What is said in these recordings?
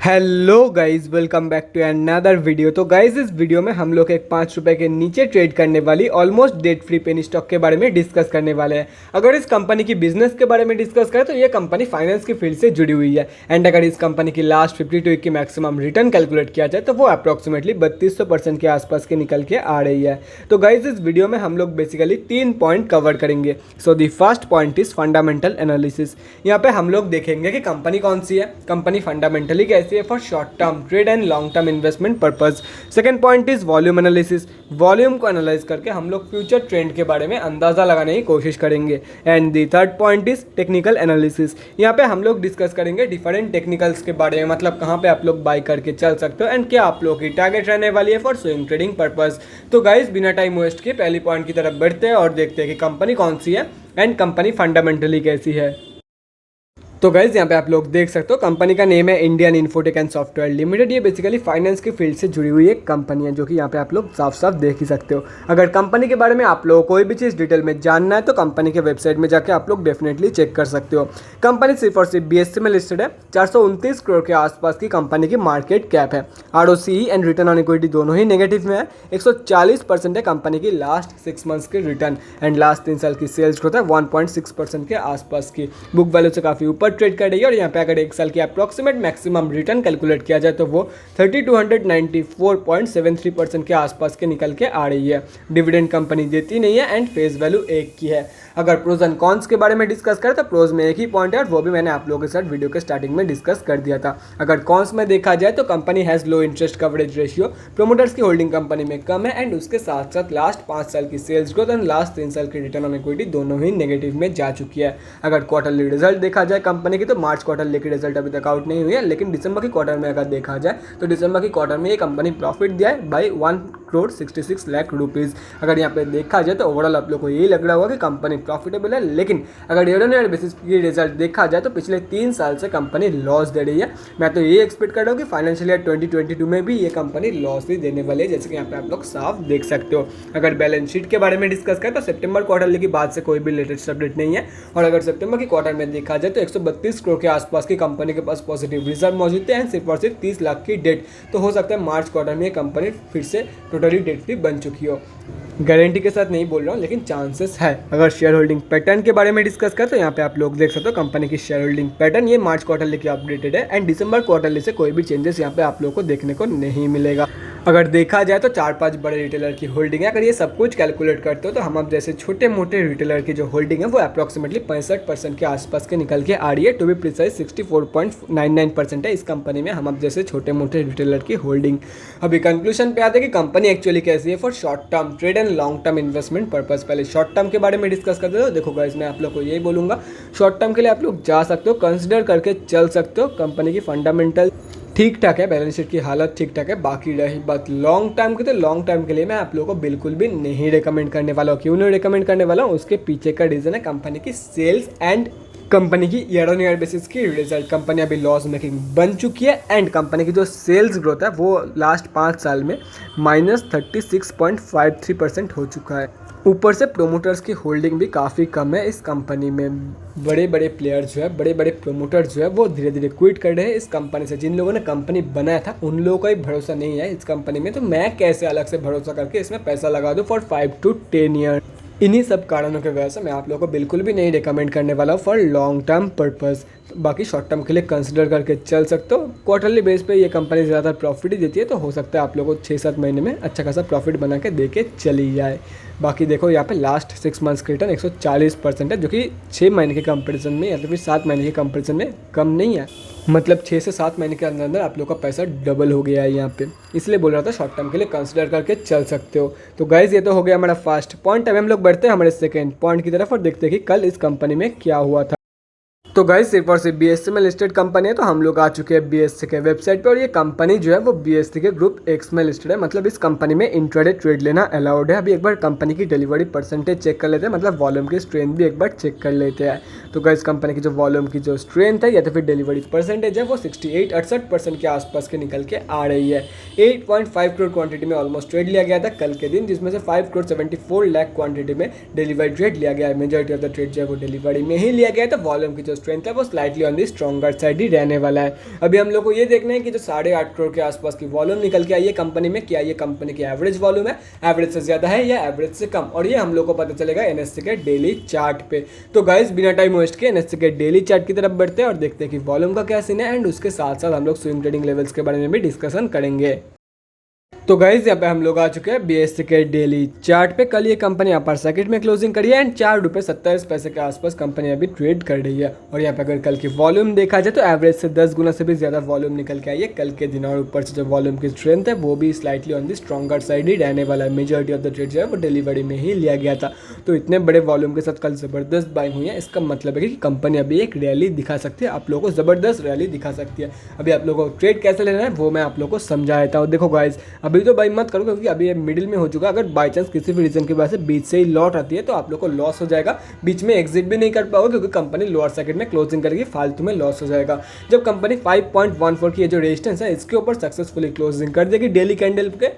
Hello guys, welcome back to another video. तो guys इस video में हम लोग एक 5 रुपए के नीचे ट्रेड करने वाली almost debt free penny stock के बारे में डिस्कस करने वाले हैं। अगर इस कंपनी की बिजनेस के बारे में डिस्कस करें तो ये कंपनी फाइनेंस की फील्ड से जुड़ी हुई है। एंड अगर इस कंपनी की लास्ट 52 वीक की मैक्सिमम रिटर्न कैलकुलेट किया जाए तो वो अप्रॉक्सीमेटली 3200% के आसपास के निकल के आ रही है। तो गाइज इस वीडियो में हम लोग बेसिकली 3 पॉइंट कवर करेंगे। So the first point is fundamental analysis. यहाँ पे हम लोग देखेंगे कि कंपनी कौन सी है, कंपनी फंडामेंटली कैसी है for short term trade and long term investment purpose. Second point is volume analysis. Volume को एनालाइज करके हम लोग फ्यूचर ट्रेंड के बारे में अंदाजा लगाने की कोशिश करेंगे। And the third point is technical analysis. यहाँ पे हम लोग डिस्कस करेंगे डिफरेंट टेक्निकल्स के बारे में, मतलब कहाँ पे आप लोग बाई करके चल सकते हो एंड क्या आप लोग की टारगेट रहने वाली है फॉर स्विंग ट्रेडिंग पर्पस। तो गाइज बिना टाइम वेस्ट के पहली पॉइंट की तरफ बढ़ते हैं और देखते हैं कि कंपनी कौन सी है एंड कंपनी फंडामेंटली कैसी है। तो गाइज यहाँ पे आप लोग देख सकते हो कंपनी का नेम है Indian infotech and software limited. ये बेसिकली फाइनेंस की फील्ड से जुड़ी हुई एक कंपनी है, जो कि यहाँ पे आप लोग साफ साफ देख ही सकते हो। अगर कंपनी के बारे में आप लोगों को कोई भी चीज़ डिटेल में जानना है तो कंपनी के वेबसाइट में जाके आप लोग डेफिनेटली चेक कर सकते हो। कंपनी सिर्फ और सिर्फ BSE में लिस्टेड है। 429 करोड़ के आसपास की कंपनी की मार्केट कैप है। ROCE and return on equity दोनों ही नेगेटिव में है। 140% है कंपनी की लास्ट 6 मंथ्स की रिटर्न एंड लास्ट 3 साल की सेल्स ग्रोथ है 1.6% के आसपास की। बुक वैल्यू से काफ़ी ऊपर ट्रेड कर रही है और यहाँ पे अगर एक साल की अप्रॉक्सीमेट मैक्सिमम रिटर्न कैलकुलेट किया जाए तो वो 3294.73% के आसपास के निकल के आ रही है। डिविडेंड कंपनी देती नहीं है एंड फेस वैल्यू 1 की है। अगर प्रोज एंड कॉन्स के बारे में डिस्कस करें तो प्रोज में एक ही पॉइंट है और वो भी मैंने आप लोगों के साथ वीडियो के स्टार्टिंग में डिस्कस कर दिया था। अगर कॉन्स में देखा जाए तो company has low interest coverage ratio, promoters की होल्डिंग कंपनी में कम है एंड उसके साथ साथ लास्ट 5 साल की सेल्स ग्रोथ एंड लास्ट 3 साल की रिटर्न ऑन इक्विटी दोनों ही नेगेटिव में जा चुकी है। अगर क्वार्टरली रिजल्ट देखा जाए कंपनी की तो मार्च क्वार्टर की रिजल्ट अभी तक आउट नहीं हुई है, लेकिन दिसंबर की क्वार्टर में अगर देखा जाए तो दिसंबर की क्वार्टर में ये कंपनी प्रॉफिट दिया है बाई 1 करोड़ 66 लाख रुपीज़। अगर यहाँ पे देखा जाए तो ओवरऑल आप लोग को यही लग रहा होगा कि कंपनी प्रॉफिटेबल है, लेकिन अगर ईयर ऑन ईयर बेसिस की रिजल्ट देखा जाए तो पिछले 3 साल से कंपनी लॉस दे रही है। मैं तो ये एक्सपेक्ट कर रहा हूँ कि फाइनेंशियल ईयर 2022 में भी ये कंपनी लॉस ही देने वाली है, जैसे कि यहाँ पे आप लोग साफ देख सकते हो। अगर बैलेंस शीट के बारे में डिस्कस करें तो सितंबर क्वार्टर की बात से कोई भी लेटेस्ट अपडेट नहीं है और अगर सितंबर की क्वार्टर में देखा जाए तो 132 करोड़ के आसपास की कंपनी के पास पॉजिटिव रिजर्व मौजूद है एंड सिर्फ और सिर्फ 30 लाख की डेट। तो हो सकता है मार्च क्वार्टर में ये कंपनी फिर से टोटली डेट फ्री बन चुकी हो। गारंटी के साथ नहीं बोल रहा हूँ, लेकिन चांसेस है। अगर शेयर होल्डिंग पैटर्न के बारे में डिस्कस करें तो यहाँ पे आप लोग देख सकते हो कंपनी की शेयर होल्डिंग पैटर्न ये मार्च क्वार्टरली की अपडेटेड है एंड दिसंबर क्वार्टरली से कोई भी चेंजेस यहाँ पे आप लोगों को देखने को नहीं मिलेगा। अगर देखा जाए तो 4-5 बड़े रिटेलर की होल्डिंग है। अगर ये सब कुछ कैलकुलेट करते हो तो हम अब जैसे छोटे मोटे रिटेलर की जो होल्डिंग है वो अप्रॉक्सीमेटली 65% के आसपास के निकल के आ रही है। टू बी प्रिसाइज 64.99% है इस कंपनी में हम अब जैसे छोटे मोटे रिटेलर की होल्डिंग। अभी कंक्लूजन पे आते हैं कि कंपनी एक्चुअली कैसी है for short term trade and long term investment purpose. पहले शॉर्ट टर्म के बारे में डिस्कस करते हो। देखो गाइस, मैं आप लोग को यही बोलूँगा, शॉर्ट टर्म के लिए आप लोग जा सकते हो, कंसिडर करके चल सकते हो। कंपनी की फंडामेंटल ठीक ठाक है, बैलेंस शीट की हालत ठीक ठाक है। बाकी रही बात लॉन्ग टर्म की, तो लॉन्ग टर्म के लिए मैं आप लोगों को बिल्कुल भी नहीं रिकमेंड करने वाला हूँ। क्यों नहीं रिकमेंड करने वाला हूँ, उसके पीछे का रीज़न है कंपनी की सेल्स एंड कंपनी की ईयर ऑन ईयर बेसिस की रिजल्ट। कंपनी अभी लॉस मेकिंग बन चुकी है एंड कंपनी की जो सेल्स ग्रोथ है वो लास्ट 5 साल में -36.53% हो चुका है। ऊपर से प्रोमोटर्स की होल्डिंग भी काफ़ी कम है इस कंपनी में। बड़े बड़े प्लेयर्स जो है, बड़े बड़े प्रोमोटर्स जो है वो धीरे धीरे क्विट कर रहे हैं इस कंपनी से। जिन लोगों ने कंपनी बनाया था उन लोगों का ही भरोसा नहीं है इस कंपनी में, तो मैं कैसे अलग से भरोसा करके इसमें पैसा लगा दूँ फॉर 5 to 10 ईयर। इन्हीं सब कारणों की वजह से मैं आप लोगों को बिल्कुल भी नहीं रिकमेंड करने वाला हूँ फॉर लॉन्ग टर्म पर्पस। बाकी शॉर्ट टर्म के लिए कंसिडर करके चल सकते हो। क्वार्टरली बेस पे ये कंपनी ज़्यादातर प्रॉफिट ही देती है, तो हो सकता है आप लोगों को 6-7 महीने में अच्छा खासा प्रॉफिट बना के दे के चली जाए। बाकी देखो यहाँ पे लास्ट 6 मंथ्स की रिटर्न 140% है, जो कि 6 महीने के कंपेरिजन में या तो फिर 7 महीने के कंपेरिजन में कम नहीं है। मतलब 6 से 7 महीने के अंदर अंदर आप लोग का पैसा डबल हो गया है यहाँ पे, इसलिए बोल रहा था शॉर्ट टर्म के लिए कंसिडर करके चल सकते हो। तो गाइज ये तो हो गया हमारा फर्स्ट पॉइंट। अब हम लोग बढ़ते हैं हमारे सेकेंड पॉइंट की तरफ और देखते हैं कि कल इस कंपनी में क्या हुआ था। तो गाइस सिर्फ और सिर्फ BSE में लिस्टेड कंपनी है, तो हम लोग आ चुके हैं BSE के वेबसाइट पे और ये कंपनी जो है वो BSE के ग्रुप X में लिस्टेड है। मतलब इस कंपनी में इंट्राडे ट्रेड लेना अलाउड है। अभी एक बार कंपनी की डिलीवरी परसेंटेज चेक कर लेते हैं, मतलब वॉल्यूम की स्ट्रेंथ भी एक बार चेक कर लेते हैं। तो गाइस कंपनी की जो वॉल्यूम की जो स्ट्रेंथ है या तो फिर डिलीवरी परसेंटेज है वो 68% के आसपास के निकल के आ रही है। 8.5 करोड़ क्वांटिटी में ऑलमोस्ट ट्रेड लिया गया था कल के दिन, जिसमें से 5 करोड़ 74 लाख क्वांटिटी में डिलीवरी ट्रेड लिया गया है। मेजॉरिटी ऑफ द ट्रेड जो है वो डिलीवरी में ही लिया गया है। तो वॉल्यूम की जो स्ट्रेंथ है वो slightly on the stronger side ही रहने वाला है। अभी हम लोग को ये देखना है कि जो 8.5 करोड़ के आसपास की वॉल्यूम निकल के आई है कंपनी में, क्या ये कंपनी की एवरेज वॉल्यूम है, एवरेज से ज़्यादा है या एवरेज से कम, और ये हम लोग को पता चलेगा एनएससी के डेली चार्ट पे। तो गाइस बिना टाइम वेस्ट के एनएससी के डेली चार्ट की तरफ बढ़ते हैं और देखते हैं कि वॉल्यूम का क्या सीन है, एंड उसके साथ साथ हम लोग स्विंग ट्रेडिंग लेवल्स के बारे में भी डिस्कशन करेंगे। तो गाइज यहाँ पे हम लोग आ चुके हैं बीएससी के डेली चार्ट पे। कल ये कंपनी अपर सर्किट में क्लोजिंग करी है एंड 4 रुपये 27 पैसे के आसपास कंपनी अभी ट्रेड कर रही है। और यहाँ पे अगर कल की वॉल्यूम देखा जाए तो एवरेज से 10 गुना से भी ज़्यादा वॉल्यूम निकल के आई है कल के दिन, और ऊपर से जो वॉल्यूम की स्ट्रेंथ है वो भी slightly on the stronger side ही रहने वाला है। मेजॉरिटी ऑफ द ट्रेड जो है वो डिलीवरी में ही लिया गया था। तो इतने बड़े वॉल्यूम के साथ कल ज़बरदस्त बाइंग हुई है, इसका मतलब है कि कंपनी अभी एक रैली दिखा सकती है, आप लोगों को ज़बरदस्त रैली दिखा सकती है। अभी आप लोगों को ट्रेड कैसे लेना है वो मैं आप लोगों को समझा देता हूँ। देखो गाइज अभी तो बाई मत करो क्योंकि अभी ये मिडिल में हो चुका है। अगर बाई चांस किसी भी रीजन की वजह से बीच से ही लॉट आती है तो आप लोग को लॉस हो जाएगा, बीच में एग्जिट भी नहीं कर पाओगे क्योंकि कंपनी लोअर सर्किट में क्लोजिंग करेगी, फालतू में लॉस हो जाएगा। जब कंपनी 5.14 की ये जो रेजिस्टेंस है इसके ऊपर सक्सेसफुली क्लोजिंग कर देगी डेली कैंडल के,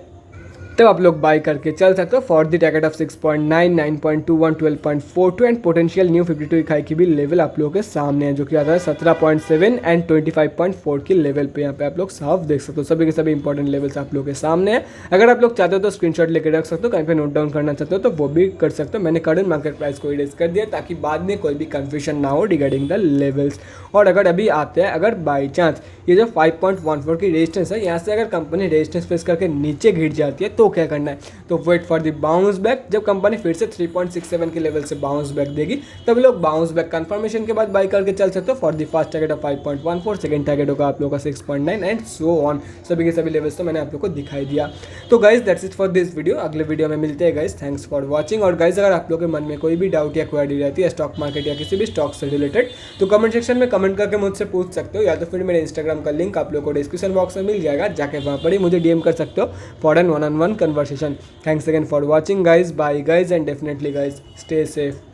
तब आप लोग बाई करके चल सकते हो for the target of 6.9, 9.21, 12.42 and potential new 52 high की भी लेवल आप लोगों के सामने है, जो कि आता है 17.7 एंड 25.4 की लेवल पे। यहाँ पे आप लोग साफ देख सकते हो सभी के सभी इंपॉर्टेंट लेवल्स आप लोगों के सामने है। अगर आप लोग चाहते हो तो स्क्रीनशॉट लेकर रख सकते हो, कहीं पे नोट डाउन करना चाहते हो तो वो भी कर सकते हो। मैंने करंट मार्केट प्राइस को इरेज कर दिया ताकि बाद में कोई भी कंफ्यूजन ना हो रिगार्डिंग द लेवल्स। और अगर अभी आते हैं, अगर बाई चांस ये जो 5.14 की रेजिस्टेंस है यहाँ से अगर कंपनी रेजिस्टेंस फेस करके नीचे गिर जाती है तो क्या करना है, तो wait for the bounce back. जब कंपनी फिर से 3.67 के लेवल से बाउंस बैक देगी तब लोग बाउंस बैक कंफर्मेशन के बाद बाई करके चल सकते हो for the first target of 5.14, second target होगा आप लोगों का 6.9 एंड सो ऑन। सभी के सभी लेवल्स तो मैंने आप लोग को दिखाई दिया। तो guys that's it for this video, अगले वीडियो में मिलते हैं गाइज। Thanks for watching. और गाइज अगर आप लोग के मन में कोई भी डाउट या क्वेरी रहती है स्टॉक मार्केट या किसी भी स्टॉक से रिलेटेड तो कमेंट सेक्शन में कमेंट करके मुझसे पूछ सकते हो, या तो फिर मेरे इंस्टाग्राम का लिंक आप लोग को डिस्क्रिप्शन बॉक्स में मिल जाएगा, जाके वहाँ पर ही मुझे डीएम कर सकते हो for an 1-on-1 conversation. Thanks again for watching guys, bye guys, and definitely guys stay safe.